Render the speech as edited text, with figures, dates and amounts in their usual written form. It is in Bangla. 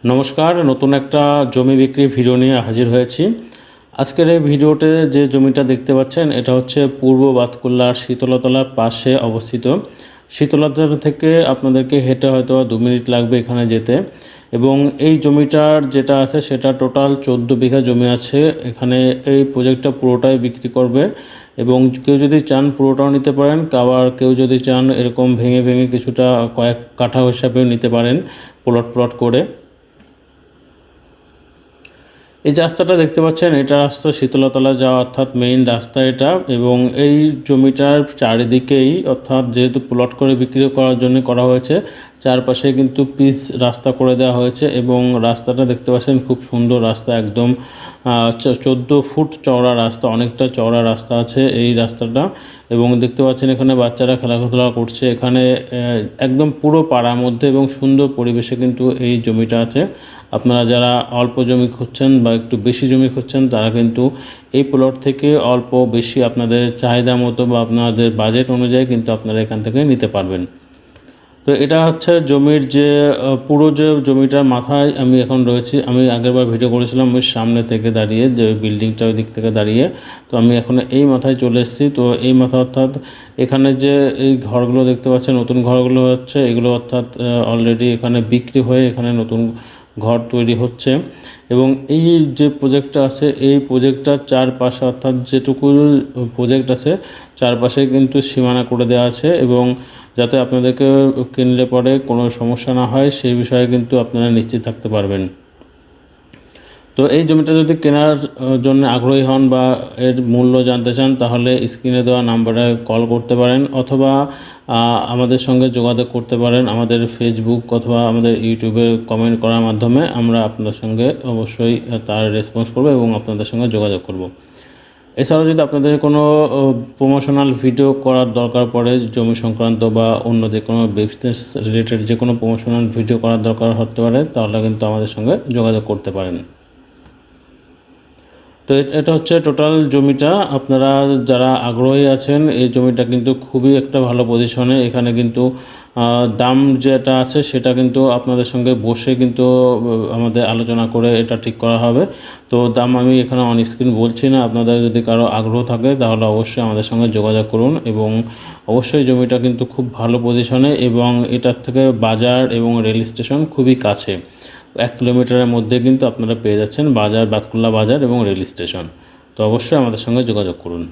নমস্কার, নতুন একটা জমি বিক্রি ভিডিও নিয়ে হাজির হয়েছি। আজকের এই ভিডিওতে যে জমিটা দেখতে পাচ্ছেন এটা হচ্ছে পূর্ব বাতকুল্লার শীতলতলার পাশে অবস্থিত। শীতলতলা থেকে আপনাদেরকে হেঁটে হয়তো 2 মিনিট লাগবে এখানে যেতে। এবং এই জমিটার যেটা আছে সেটা টোটাল 14 বিঘা জমি আছে। এখানে এই প্রজেক্টটা পুরোটাই বিক্রি করবে এবং কেউ যদি চান পুরোটাও নিতে পারেন, আবার কেউ যদি চান এরকম ভেঙে ভেঙে কিছুটা কয়েক কাঠা হিসাবেও নিতে পারেন প্লট করে। এই যে রাস্তাটা দেখতে পাচ্ছেন এটা রাস্তা শীতলতলা যাওয়া, অর্থাৎ মেইন রাস্তা এটা। এবং এই জমিটার চারিদিকেই, অর্থাৎ যেহেতু প্লট করে বিক্রি করার জন্য করা হয়েছে, চারপাশে কিন্তু পিচ রাস্তা করে দেওয়া হয়েছে। এবং রাস্তাটা দেখতে পাচ্ছেন খুব সুন্দর রাস্তা, একদম 14 ফুট চওড়া রাস্তা, অনেকটা চওড়া রাস্তা আছে এই রাস্তাটা। এবং দেখতে পাচ্ছেন এখানে বাচ্চারা খেলাধুলা করছে এখানে, একদম পুরো পাড়ার মধ্যে এবং সুন্দর পরিবেশে কিন্তু এই জমিটা আছে। আপনারা যারা অল্প জমি খুঁজছেন বা একটু বেশি জমি খুঁজছেন তারা কিন্তু এই প্লট থেকে অল্প বেশি আপনাদের চাহিদা মতো বা আপনাদের বাজেট অনুযায়ী কিন্তু আপনারা এখান থেকে নিতে পারবেন। তো এটা হচ্ছে জমির যে পুরো যে জমিটার মাথায় আমি এখন রয়েছি। আমি আগেরবার ভিডিও করেছিলাম ওই সামনে থেকে দাঁড়িয়ে, যে বিল্ডিংটা ওই দিক থেকে দাঁড়িয়ে। তো আমি এখন এই মাথায় চলে এসেছি। তো এই মাথা অর্থাৎ এখানে যে এই ঘরগুলো দেখতে পাচ্ছেন, নতুন ঘরগুলো হচ্ছে এগুলো, অর্থাৎ অলরেডি এখানে বিক্রি হয়ে এখানে নতুন ঘর তৈরি হচ্ছে। এবং এই যে প্রজেক্টটা আছে এই প্রজেক্টটার চারপাশে, অর্থাৎ যেটুকু প্রজেক্ট আছে চারপাশে কিন্তু সীমানা করে দেওয়া আছে। এবং যাতে আপনাদেরকে কিনলে পরে কোনো সমস্যা না হয় সেই বিষয়ে কিন্তু আপনারা নিশ্চিত থাকতে পারবেন। তো এই জমিটা যদি কেনার জন্য আগ্রহী হন বা এর মূল্য জানতে চান তাহলে স্ক্রিনে দেওয়া নাম্বারে কল করতে পারেন, অথবা আমাদের সঙ্গে যোগাযোগ করতে পারেন আমাদের ফেসবুক অথবা আমাদের ইউটিউবে কমেন্ট করার মাধ্যমে। আমরা আপনাদের সঙ্গে অবশ্যই তার রেসপন্স করব এবং আপনাদের সঙ্গে যোগাযোগ করব। এছাড়াও যদি আপনাদের কোনো প্রমোশনাল ভিডিও করার দরকার পড়ে জমি সংক্রান্ত বা অন্য যে কোনো বিজনেস রিলেটেড যে কোনো প্রমোশনাল ভিডিও করার দরকার হতে পারে তাহলে কিন্তু আমাদের সঙ্গে যোগাযোগ করতে পারেন। তো এটা হচ্ছে টোটাল জমিটা। আপনারা যারা আগ্রহী আছেন এই জমিটা কিন্তু খুবই একটা ভালো পজিশনে। এখানে কিন্তু দাম যেটা আছে সেটা কিন্তু আপনাদের সঙ্গে বসে কিন্তু আমাদের আলোচনা করে এটা ঠিক করা হবে। তো দাম আমি এখানে অন স্ক্রিন বলছি না। আপনাদের যদি কারো আগ্রহ থাকে তাহলে অবশ্যই আমাদের সঙ্গে যোগাযোগ করুন। এবং অবশ্যই জমিটা কিন্তু খুব ভালো পজিশনে এবং এটার থেকে বাজার এবং রেল স্টেশন খুবই কাছে। 1 কিলোমিটারের মধ্যে কিন্তু আপনারা পেয়ে যাচ্ছেন বাজার, বাতকুল্লা বাজার এবং রেল স্টেশন। তো অবশ্যই আমাদের সঙ্গে যোগাযোগ করুন।